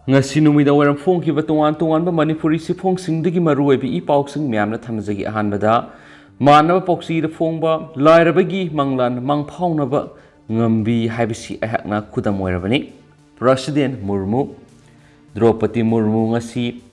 ngasi numida waram phongkiba tongan tongan ba manipuri sifong singdagi maruoibi I pausing myamna thamjagi ahanbada manaba poksi da phongba lairabagi manglan mangphaunaba ngambi haibisi ahakna khudam oirabani President Murmu Draupadi Murmu ngasi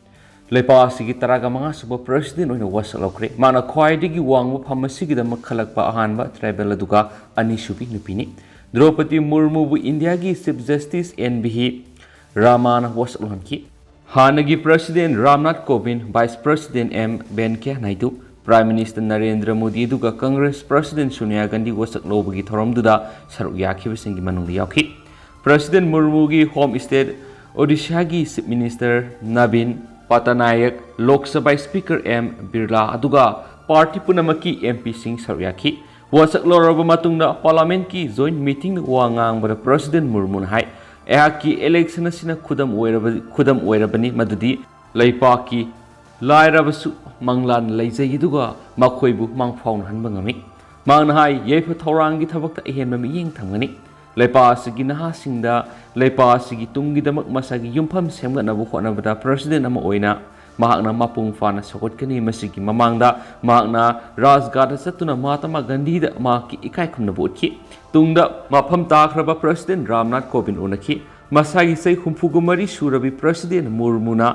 leipasigi taraga manga suba president oina wasalokre mana khwaidigi wangba phamasi da makhalakpa ahanba tribal aduga ani subi nupini Draupadi Murmu bu India gi Chief Justice NBH Ramana wasalonki Hanagi President Ramnath Kovind Vice President M Venkaiah Naidu Prime Minister Narendra Modi duga Congress President Sonia Gandhi wasaklobagi thoramduda saruk yakhibasingi manungda yauki President Murmu gi Home State Odisha gi Chief Minister Navin Patnaik Lok Sabha Speaker M Birla aduga party punamaki MP sing saruk yakhi wasakloraba matungda Parliament ki joint meeting wa ngangbada President Murmu hai Ehaki election asina khudam oirabani madudi laipaki lairabasu manglan laijai duga makhoibu mangphaun hanba ngami mangna hai yefa thaurangi thabakta ehenma miyeng thamgani laipasigi naha singda laipasigi tungi damak masagi yumpham semganabu khonabada president ama oina mahakna mapung fana sokotkani masigi mamangda mahakna rajghat satuna Mahatma Gandhi da maki ikai khumna botki tungda mafam takraba President Ramnath Kovind unaki masagi sei humfugumari surabi President Murmuna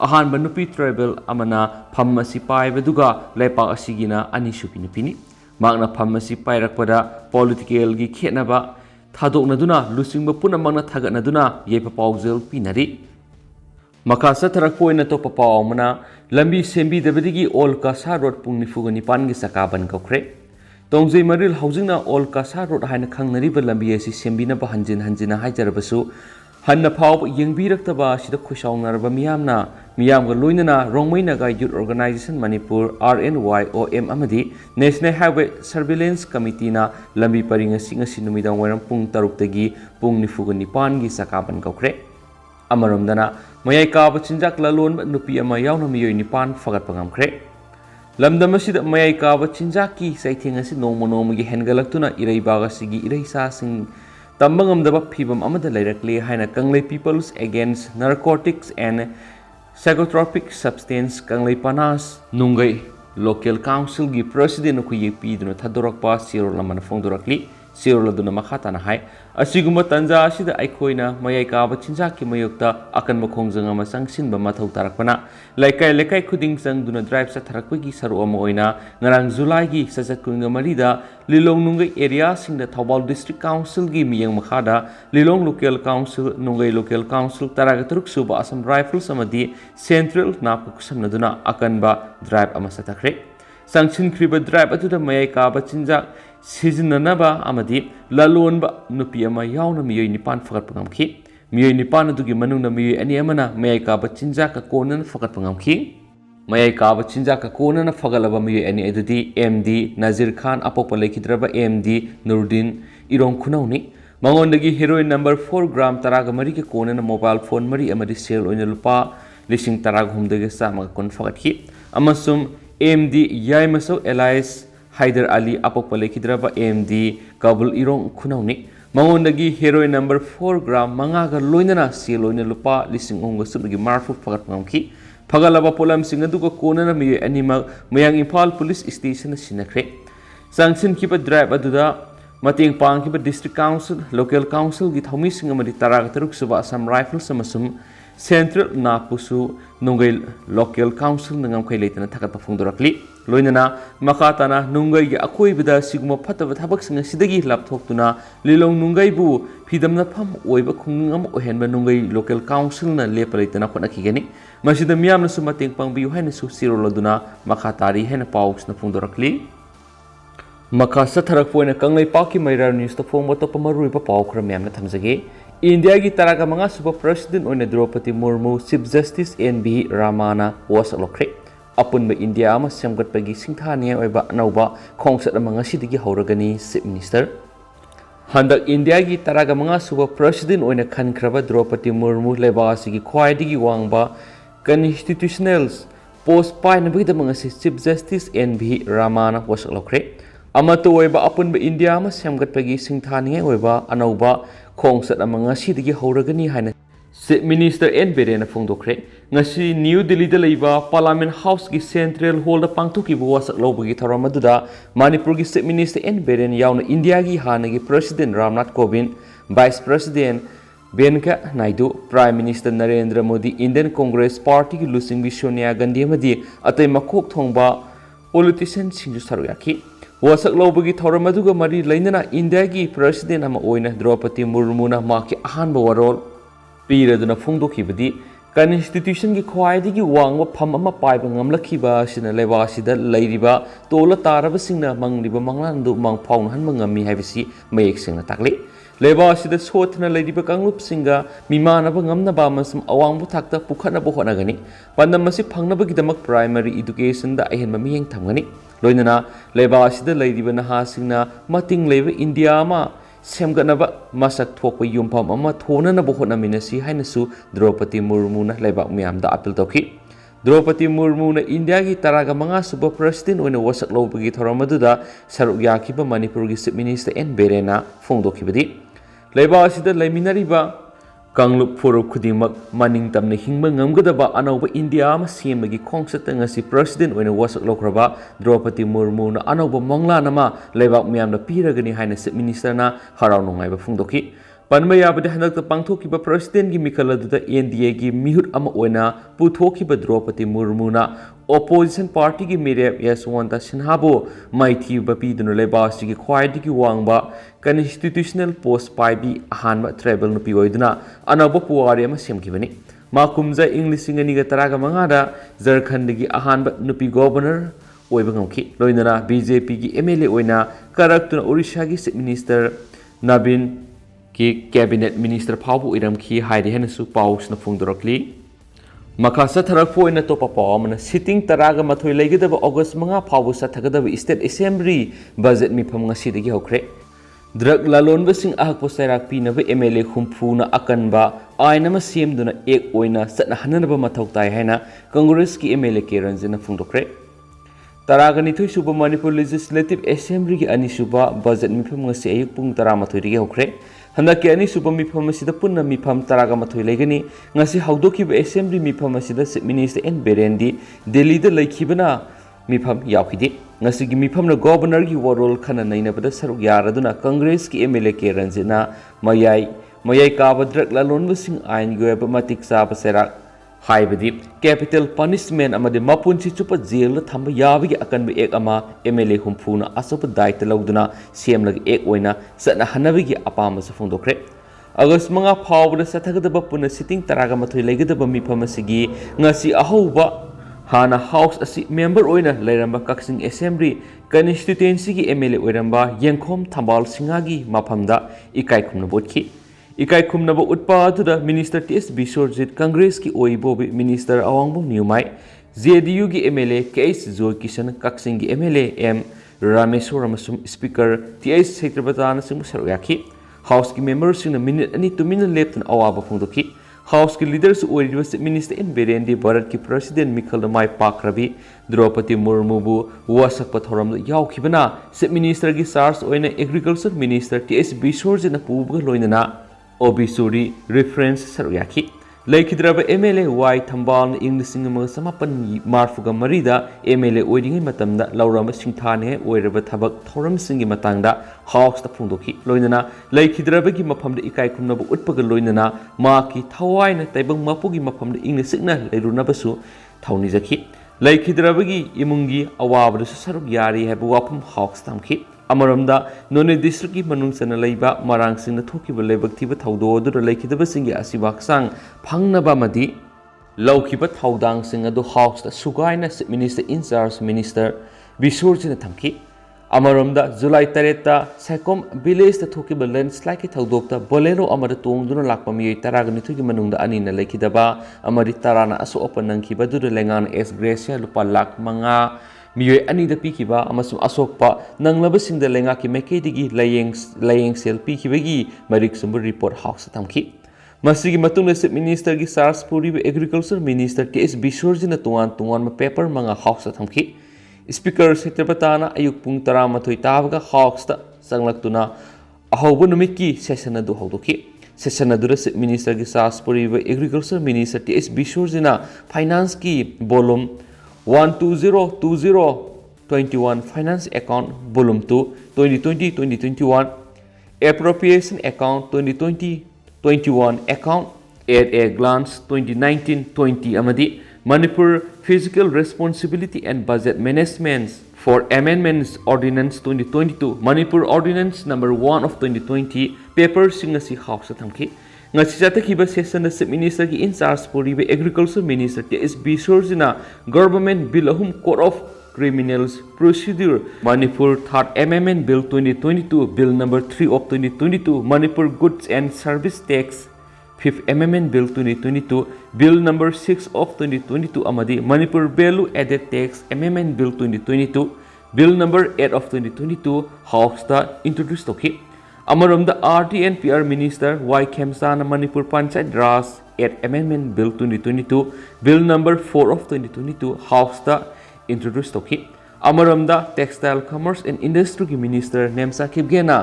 ahan banupi tribal amana phammasi paibaduga leipak asigina ani supi nupini makna phammasi pairakpada political gi khenaba thadoknaduna lusingba punamangna thagatnaduna yepa paujel pinari makasa tharakpoina to papao mana lambi sembi dabadigi all kasa road pung nifugani pangi sakaban kokre Tongjai Maril Housing All Kasa Road Haina Kangnariba Lambi asi sembina ba hanjina haijarabasu hanna phawb yengbirakta sida khushawnarba miyamga loinana rongmainaga youth organization Manipur RNYOM amadi National Highway Surveillance Committee na lambi paringa singasi numidang waram pung taruk-tagi pung nifugani pangi sakaban kokre amaromdana mayai kaba chinjak lalon nupi ama yauna miyoi nipan fagat pangamkre Lamdam asida mayai kaba chinjaki saitheng asi nongmonomi hengalaktuna iraibaga sigi iraisa sing tambangamdaba phibam amada lairakle haina Kanglei Peoples Against Narcotics and Psychotropic Substance Kanglei Panas Nungai Local Council gi President ku yepiduna thadorakpa sirol lamana phongdorakli sirol aduna makhatana hai asiguma tanja asida aikoina mayai kaba chinjaki mayokta akan makhongjanga masangsinba mathau tarakpana laikai khuding sangduna drive sa tharakpagi saru ama oina ngarang July gi sajatkunga marida Lilong Nungai area singda Thoubal District Council gi miyang makhada Lilong Local Council Nungai Local Council taraga suba Assam Rifles amadi Central napu kusamnaduna akanba drive ama satakre Sanction kriba drive atuda mayai kaba chinjak sizinanaba amadi lalonba nupi ama yauna miyoi nipan fagat pangamki miyoi nipan adugi manungna miyoi ani amana mayai kaba chinjaka konan fagat pangamki mayai kaba chinjaka konan fagalaba miyoi ani adudi MD Nazir Khan apokpa lekhidraba MD Nuruddin Irong Khunauni mangondagi heroin number 4 gram taraga mari ke konan mobile phone mari amadi sale oina lupa lising taraga humdagi sama kon fagatki amasum MD Yaimaso Elias Haider Ali apokpa lekhidraba MD Kabul Irong Khunauni mangondagi heroin number 4 gram mangaga loinana sale oina lupa lising onga subgi marfu fagat pangamki Pagalaba polam singaduga konana mi anima mayang Impal Police Station sinakre sanction kiba drive aduda mating pang kiba district council local council gi thomi singamadi taraga taruk suba Assam Rifles amasum Central Napusu Nungai Local Council nangam khay leitana thakat pafungdorakli loinana makatana Nungai gi akoi bida siguma phataba thabak singa sidagi lapthoktuna Lilong Nungai bu phidamna pham oiba khungam ohenba Nungai Local Council na lepa leitana khonakigani masida miyamna su mating pangbiu haina su siroladuna makatari haina paus na phungdorakli makasa tharak poina Kanglei Paki Maira News ta phongba to pamarui pa pau khram yamna thamjage India gi taraga manga super president oina Draupadi Murmu Chief Justice NBH Ramana wasalokre apunba India ama semgatpagi singthania oiba anauba khongsat amanga sidigi hauragani Chief Minister handak India gi taraga manga super president oina khankraba Draupadi Murmu lebasi gi khwaidigi wangba constitutional post painabagi damanga Chief Justice NBH Ramana wasalokre amato oiba apunba India ama semgatpagi singthania oiba anauba khongsat amanga sidigi hauragani haina Chief Minister N. Biren Fongdokre, ngasi New Delhi da leiba Parliament House ki Central Hall da pangthokiba wasak lobagi thoramaduda Manipur ki Chief Minister N. Biren yauna India gi hanagi President Ramnath Kovind, Vice President Benka Naidu, Prime Minister Narendra Modi, Indian Congress Party ki Lusingbi Sonia Gandhi amadi atai makok thongba politician singju saruyaki. Wasak lobagi thoramaduga mari lainana India gi President ama oina Draupadi Murmu na maki ahanba warol Piraduna Fongdokibadi, Constitution ki khwaidigi wangwa pham ama paiba ngamlakhiba sina leba sida leiriba tola taraba singna mangliba manglandu mangphaun hanma ngami haibisi mayek singna takle leba sida sothna leiriba kanglup singa mimanaba ngamnaba masum awangbu thakta pukhanaba honagani pandamasi phangnaba gidamak primary education da ahenma miyeng thamgani loinana leba sida leiriba naha singna mating leba India ma Semganaba masak thokpa yumpam ama thonanaba hotnaminasi hainasu Draupadi Murmu na laibak miyamda apil tawki. Draupadi Murmu na India gi taraga manga suba president oina wasak lobagi thoramaduda saruk yakiba Manipur gi Chief Minister N. Biren fongdokibadi. Laiba asida laiminariba Kanglup Forum Kudimak Maning Tamna Hingba Ngamgadaba Anova India ama Siemagi Kongsata ngasi President oina wasak lokraba Draupadi Murmu na Anova Mangla nama Laibak Miyamna piragani haina Chief Minister na harau nungaiba fungdoki. Panmaya bada hanakta pangthokiba President gi mikaladuda NDA gi mihut ama oina puthokiba Draupadi Murmu na Opposition Party ki Mirep Yaswanta Sinhabo Maithi Bapidunu Lebasi ki Khwaidi ki Wangba Constitutional Post Paibi Ahanba Tribal Nupi Oiduna Anaba Puari ama Semkibani Makumza English Singaniga Taraga Mangada Zarkhand gi Ahanba Nupi Governor Oibangamki Loinana BJP ki MLA Oina Karaktuna Orisha ki Chief Minister Nabin ki Cabinet Minister Phabu Iramki Haidi Henasu Paus na Fungdorokli Makasa Tarakpo in a Topapom, sitting Taraga Matoi Legada August Manga Pawu Satagada State Assembly Budget Mipamanga City Hokre. Drug Lalon Basing Akposerak Pina MLA Humpuna Akanba, Ainama Siem Duna Ek Oina, Satna Hanaba Matautai Hena, Congress ki MLA Kerans in a Fundokre. Taraganito Suba Manipur Legislative Assembly Anisuba Budget Mipamanga Sayuk Taramatoi Hokre. Handaki ani suba mifam asida punna mifam taraga mathoi legani ngasi haudokiba assembly mifam asida Chief Minister N. Biren di Delhi da laikhibana mifam yaukide ngasi gi mifam na governor gi warol khana nainabada saruk yaraduna Congress ki MLA ke Ranjit mayai kabadrak lalonba sing ain goeba matik saba serak haibadi capital punishment amade mapunchi chupa jail la thamba yabagi akanba ek ama MLA humpuna asop daita lawduna CM lag ek oina satna hanabigi apama sa fungdokre August manga phawda sathagadaba puna sitting taraga mathoi legadaba mifam asigi ngasi ahauba hana house asi member oina leiramba Kaksing Assembly constituency gi MLA oiramba Yengkhom Thambal Singagi maphamda ikai khumna botki Ikai Kumnaba Utpa Minister T.S. Bisorjit Congress ki Oibobi Minister Awangbu Niumai JDU ki MLA K.S. Joy Kishan Kaksing ki MLA M. Rameswaram Speaker T.S. Sekrabatan Sing Saruyaki House ki members in a minute and 2 minutes left in Awaba Fundoki House ki leaders Chief Minister N. Biren di Bharat ki President Mikhal Mai Pakrabi Draupadi Murmu wasak pathoram yaukibana Chief Minister ki SARS oina Agriculture Minister T.S. Bisorjit na pubuga loinana Obisuri reference Saruyaki. Laikidraba MLA Y Thambal English Samapan Marfuga Marida MLA Oiding Matamda Laurama Singthane Oiraba Tabak Thoram Singi Matanga House the Fundoki Loinana Laikidrabagi Mapam the Ikai Kumnabu Utpaga Loinana Maki Tawaina Tabang Mapugi Mapam the English signal Lerunabasu Taunizaki Laikidrabagi Imungi Awab the Saruk Yari have Wapam House Tamki Amaramda None District ki Manung Sana Laiba Marang Sing the Tokiba Labak Tiba Taudo the Lakidaba Singi Asibak Sang Pangnaba Madi Laukiba Taudang Sing the House the Sugaina Minister in charge Minister Bisurjin Tamki Amaramda July Tareta Sakom Village the Tokiba landslide Taudokta Bolero Amada Tung Duna Lakpami Taraganituki Manung the Anina Lakidaba Amadi Tarana Aso Open Kiba do the Lengan S Gracia Lupa Lak Manga Miyoy ani da pikiba amasum asokpa nanglabasing da lenga ki mekedi layeng sel pikibagi marik sumber report house tamki masigi matungna Chief Minister gi SARS puri Agriculture Minister T.S. Bisorjin na tuan ma paper manga house tamki Speaker Setrapatana ayuk pung taramathoi tabaga house ta sanglaktuna ahawba numit ki session adu hawdoki session अदुरा chief minister की सास पुरीब agriculture minister T S. बिश्वजिना finance की volume 1202021 finance account volume 2 2020-2021 appropriation account 2020-21 account at a glance 2019-20 amadi Manipur Fiscal Responsibility and Budget Management for Amendments Ordinance 2022 Manipur Ordinance number 1 of 2020 paper singasi house thamki ngasi jatakhiba session the chief minister ki in charge poribe agriculture minister T.S. Bisorjina government bill ahum code of criminals procedure Manipur third amendment bill 2022 bill number 3 of 2022 Manipur goods and service tax fifth amendment bill 2022 bill number 6 of 2022 amadi Manipur value added tax amendment bill 2022 bill number 8 of 2022 house the introduced okay amaram the RT and PR minister Y Khemsana Manipur Panchayat Raj 8 amendment bill 2022 bill number 4 of 2022 house the introduced okay amaram the textile commerce and industry minister Nemsa Kibgena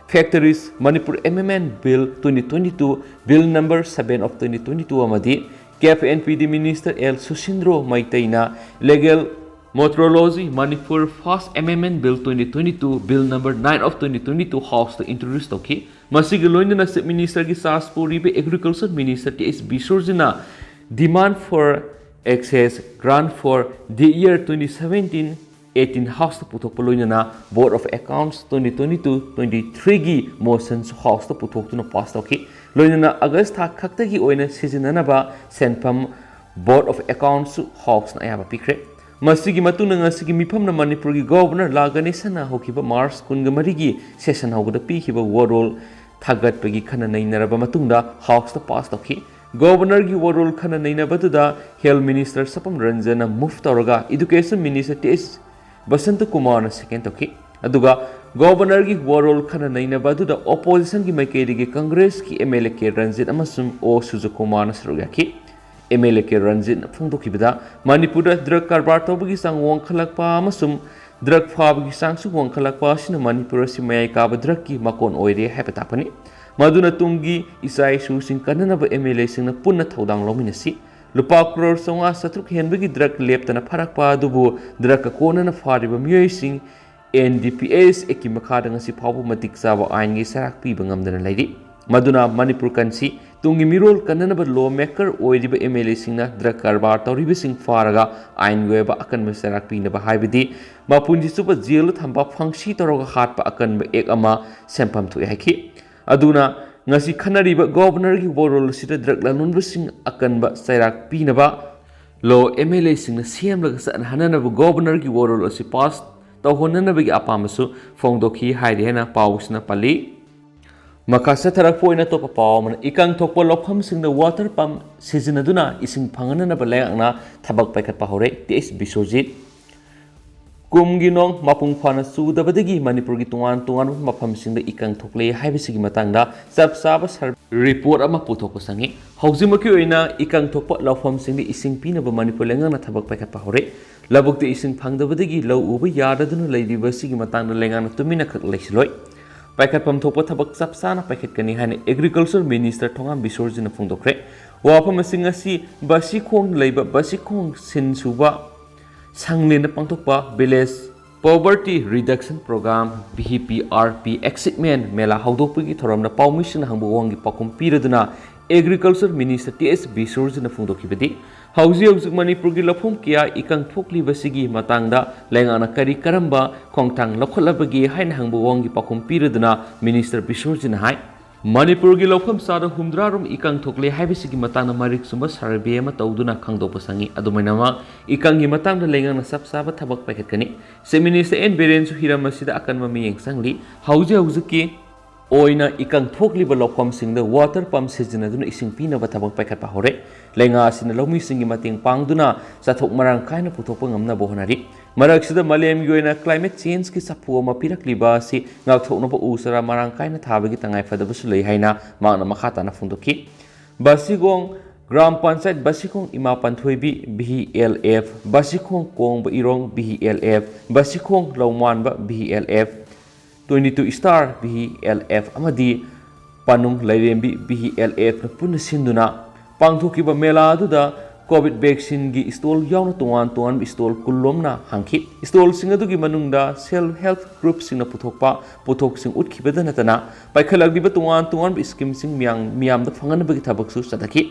Factories Manipur Amendment Bill 2022 Bill number 7 of 2022 amadi KFNPD Minister L Sushindro Maitaina Legal Metrology Manipur First Amendment Bill 2022 Bill number 9 of 2022 House to introduce okay masigi loinana Chief Minister ki sas puribe Agriculture Minister T.S. Bisorjina demand for access grant for the year 2017-18 House to putok loinana Board of Accounts 2022-23 gi motions House to putok to no pass okay loinana August ha khakta gi oina seasonana ba senpam Board of Accounts House na ayaba pikre masigi matuna ngasigi mifam na Manipur gi governor laganisana hokiba March kungamari gi session hawda pikiba warol thagat pagi khana nainaraba matungda House to pass okay Governor ki warol khana naina batuda Health Minister Sapam Ranjana move tawraga Education Minister T.S. Basanta Kumar na second okay aduga Governor ki warol khana naina batuda opposition ki maikeri ki Congress ki MLA ke Ranjit amasum O Suzu Kumar na saruga ki MLA ke Ranjit na phongdo ki bida Manipur drug karbar tawbagi sang wong khalakpa amasum drug fabagi sang su wong khalakpa sina Manipur si mayai ka drug ki makon oire hepatapani Maduna tungi isai su sing kanana MLA sing na punna thaudang lominasi lupa crore songa satruk henbagi drug leptana pharakpa dubu drug ka kona na fariba miyoi sing NDPS eki makhada ngasi phabu matik sawa aingi sarak pi bangamdana laidi maduna Manipur kansi tungi mirol kanana ba lawmaker oiriba MLA sing na drug karbar tawriba sing faraga ain goeba akan masarak pi na ba haibidi mapunji suba jail thamba phangsi toroga hatpa akan ba ek ama sempam thu haiki aduna ngasi khanariba governor ki borol sida drug lanunba sing akanba sairak pinaba lo MLA sing na CM laga san hanana ba governor ki borol asi pass tawhonana ba gi apamasu phongdokhi haide hena pawsna pali makasa tharak poina to paw man ikang thokpo lokham sing na water pump seasonaduna ising phangana na ba layangna thabak paikat pa hore T.S. Bisojit Kumgi nong mapung phana sudabadagi Manipur gi tungan mafam singda ikang thokle haibisigi matangda sabsaba report ama puthok sangi haujimaki oina ikang thokpa lawfam singda ising pina ba Manipur lengang na thabak paikat pa hore labukte ising phangdabadagi law uba yadaduna leidiba sigi matangda lengang na tumina khak leisloi paikat pam thokpa thabak sabsana paikat kani hane Agriculture Minister Thongam Bisorjina phungdokre wafam singa si basi khong leiba basi khong sin suba Sanglina pangtokpa Village Poverty Reduction Program BHPRP Excitement Mela haudokpagi thoramna pawmission hangbu wangi pakum piraduna Agriculture Minister T.S. Bisorjina phungdokibadi hauji Manipur gi lafum kia ikang thokli basigi matangda lengana kari karamba khongthang lokholabagi haina hangbu wangi pakum piraduna Minister Bisorjina hai Manipur gi lofam sada humdrarum ikang thokle haibisigi matangna marik sumba survey ma tawduna khangdopa sangi adumainama ikang gi matangda lengang na sabsaba thabak paket kani seminista en beren su hiram masida akan mami yeng sangli hauji ki oina ikang thokli ba lofam singda water pump sejina duna ising pina ba thabak paket pa hore lenga sina lomi singi mating pangduna sathok marang kaina puthokpa ngamna bohonari marak sida malem yoina climate change ki sapu ma pirak liba si ngak thokna ba usara marang kaina thabagi tangai fada bu sulei haina mangna makhata na phungdoki basigong gram panchayat basikong ima panthoibi BHLF basikong kong ba irong BHLF basikong lawman ba BHLF 22 star BHLF amadi Panung Lairembi BLF na puna sinduna pangthokiba mela aduda COVID vaccine gi stall yauna tuan stall kulomna hangkit stall singa dugi manungda self help group singna puthok sing utkibada natana paikhalagdiba tuan scheme sing miyam da phangana bagi thabak su sadaki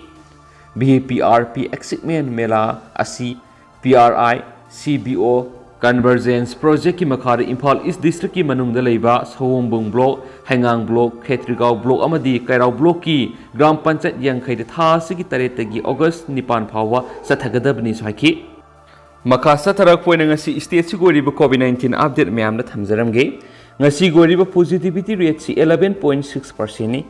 BPRP excitement mela asi PRI CBO Convergence Project ki makhari Imphal East District ki manungda leiba Sawongbong Block Hangang Block Khetrigao Block amadi Kairao Block ki Gram Panchayat Yangkhai da tha sigi taretagi August 9 phawa sathagadabni saiki makha satharak poina ngasi state si goriba COVID-19 update myam da thamjaramge ngasi goriba positivity rate si 11.6% ni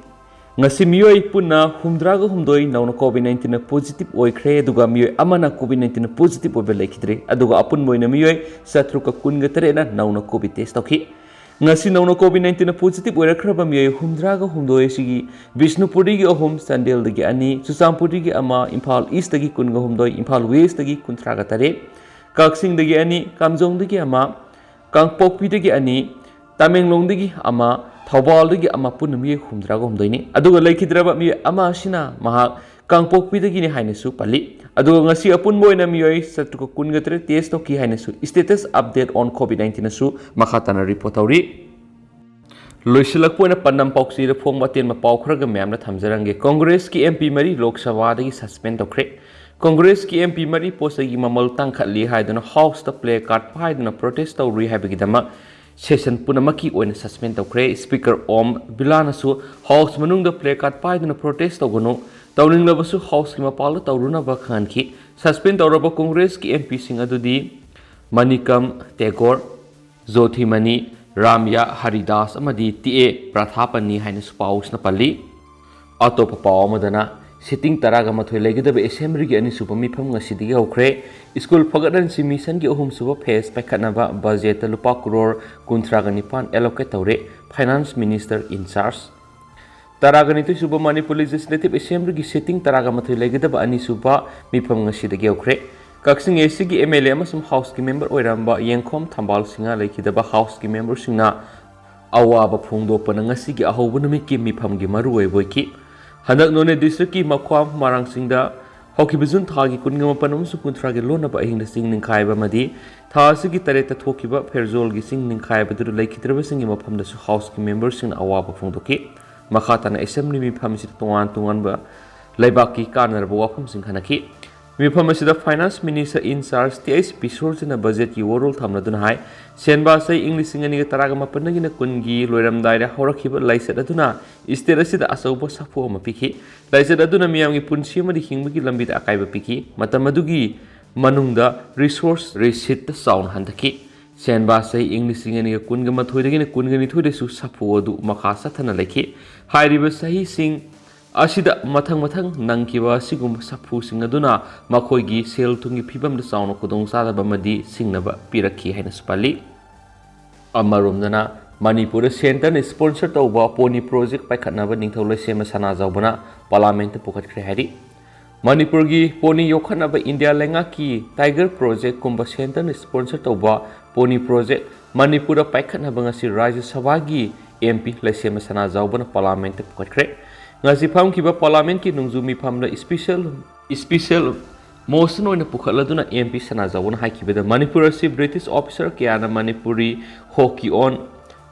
ngasi miyoi punna humdraga humdoi nauna COVID-19 na positive oikre aduga miyoi amana COVID-19 na positive obe lekidre aduga apun moina miyoi satruka kunga tere na nauna COVID test tauki ngasi nauna COVID-19 na positive oirakhraba miyoi humdraga humdoi sigi Bishnupuri gi ahum Sandel dagi ani Susampuri gi ama Imphal East dagi kunga humdoi Imphal West dagi kuntraga tare Kaksing dagi ani Kamjong dagi ama Kangpokpi dagi ani Tamenglong dagi ama Thawbal dagi ama punna mi humdraga humdoini aduga laikhidraba mi ama sina maha Kangpokpi dagi ni hainesu pali aduga ngasi apun moina miyoi satruka kungatre test to ki hainesu status update on COVID-19 su makhatana report auri loisilak poina pannam pauksi re phongma ten ma paukhraga myamna thamjarange Congress ki MP mari Lok Sabha dagi suspend tokre Congress ki MP mari posagi mamal tangkhatli haiduna house ta play card haiduna protest tawri haibigidama session punamaki oina suspend tokre speaker Om Bilanasu house manungda play card paiduna protest tawgono tawninglabasu house ki mapala tawruna ba khanki suspend tawraba Congress ki MP sing adudi Manikam Tagore Zothimani Ramya Haridas amadi TA Prathapani haina spouse na pali atopa paw madana sitting taraga mathoi legidaba assembly gi ani suba mifam ngasidigi hokre school phagadan si mission gi ohum suba phase paikhanaba budget lupa crore kuntraga nipan allocate tawre finance minister in charge taraga nitu suba Manipur legislative assembly gi sitting taraga mathoi legidaba ani suba mifam ngasidigi hokre Kaksing AC gi MLA amasum house ki member oiramba Yengkhom Thambal singa lekidaba house ki member singna awaba phongdopana ngasi gi ahobu numi ki mifam gi maruoi boiki Handak none district ki makwam marang singda hoki bizun thagi kunngama panum su kuntra ge lona ba hingda sing ningkhai ba madi tha sigi tareta thokiba ferzol gi sing ningkhai ba dur laikhitraba singi mafam da su house ki members sing awa ba phongdoki makhatana assembly mi pham si tungan ba laibak ki kanar ba wafam sing khanaki mi pham si da finance minister in charge TS Pisorjana budget ki worol thamna dun hai senba sai english sing ani ga taraga mapanagi na kungi loiram daira horakhiba laisat aduna state asida asauba sapo ma piki laisat aduna miyam gi punsi ma di hingbi lambi da akai ba piki matam adugi manungda resource receipt sound handaki senba sai english sing ani ga kunga ma thoidagi na kunga ni thoide su sapo adu makhasa thana lekhi hairiba sahi sing asida mathang nangkiba sigum sapu sing aduna makhoi gi sel thungi phibam da sauna kudong sa da bamadi singnaba pirakhi haina spali amarumdana Manipur center ni sponsor tawba poni project paikhatnaba ningthaulai sema sana jawbana parliament pukhatkre hari Manipur gi poni yokhanaba India lenga ki tiger project kumba center ni sponsor tawba poni project Manipur paikhatnaba ngasi Rajya Sabha gi MP laisema sana jawbana parliament pukhatkre ngasi pham kiba parliament ki nungzumi phamna special motion oina pukhaladuna MP sana jawon haikibeda Manipur si British officer kiana Manipuri hockey on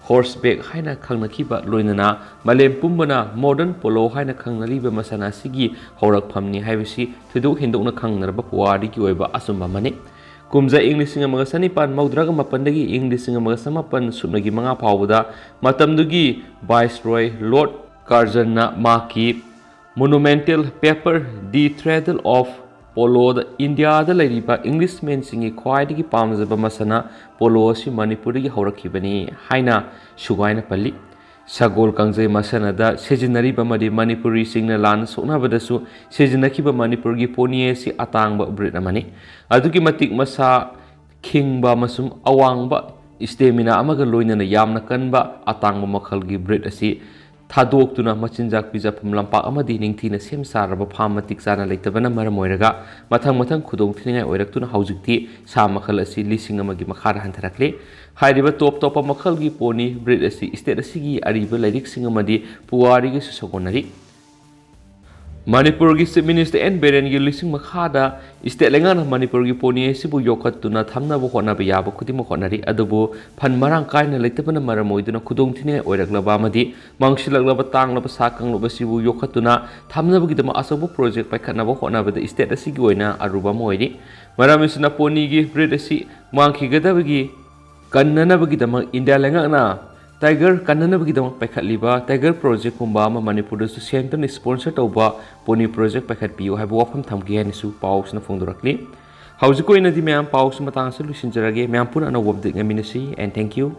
horseback haina khangnakiba loinana malem pumbana modern polo haina khangnaliba masana sigi horak phamni haibisi thiduk hindukna khangnarba puari ki oiba asumba mane kumza English singa maga sanipan maudraga mapandagi English singa maga samapan sunagi manga phawda matamdugi Viceroy Lord Karjana Maki monumental paper The Treadle of Polo the India the Ladiba Englishman singi khwaidagi pamjaba masana polo si Manipur gi horakibani haina sugaina pali sagol kangjai masana da sejinari bamadi Manipuri singna lan sokna badasu sejinakiba Manipur gi poni si atangba brit amani adugi matik masa khingba masum awangba stamina amaga loinana yamna kanba atangba makhal gi brit asi थादोक्तुना मचिनजाक पिजाफम लंपाक अमदि निंगथीना same Sarva farm मतिक चाना लेतबना मरम ओइरगा मथंग मथंग खुदोंग थिनिंगाय ओइरक्तुना हौजिकती सा मखल असि लिसिंग अमगी मखार हंथरक्ले हाइरिबा top top मखलगी pony breed असि state असिगी Ariba लाइरिकसिंग अमदि पुवारिगे सुसोगोनरी Manipur की chief minister N Beren की लिसिंग मखादा state लेंगाना मणिपुर की pony असिबु योखतुना थमनाबो होनाबा याबा खुदिमो होनरी अदुबो फन मरांग कायना लेतबना मरम ओइदुना खुदोंग थिनिंगाय ओइरक्लबा अमदि मांगसिलक्लबा तांगलबा साकंगलबा सिबु योखतुना थमनाबगिदमा असोबो प्रोजेक्ट पाइखतनाबो होनाबदा स्टेट असिगी ओइना अरुबा मोइरि मरम इसना पोनी की ब्रीड असि मांगखिगदबगी कन्ननबगिदमा इंडिया लेंगाना टाइगर कन्ननबगिदमा पाइखतलिबा टाइगर प्रोजेक्ट कुंबा मणिपुर सेंटर स्पॉन्सर तौबा पोनी प्रोजेक्ट पाइखतपियो हाइबो वाफम थमगे हाइनसु पाउसना फोंदोरक्ली हौजिक ओइनदि म्याम पाउस मतांगसे लुसिनजरगे म्याम पुन अनौब अपडेट ngamiनसि एंड थैंक यू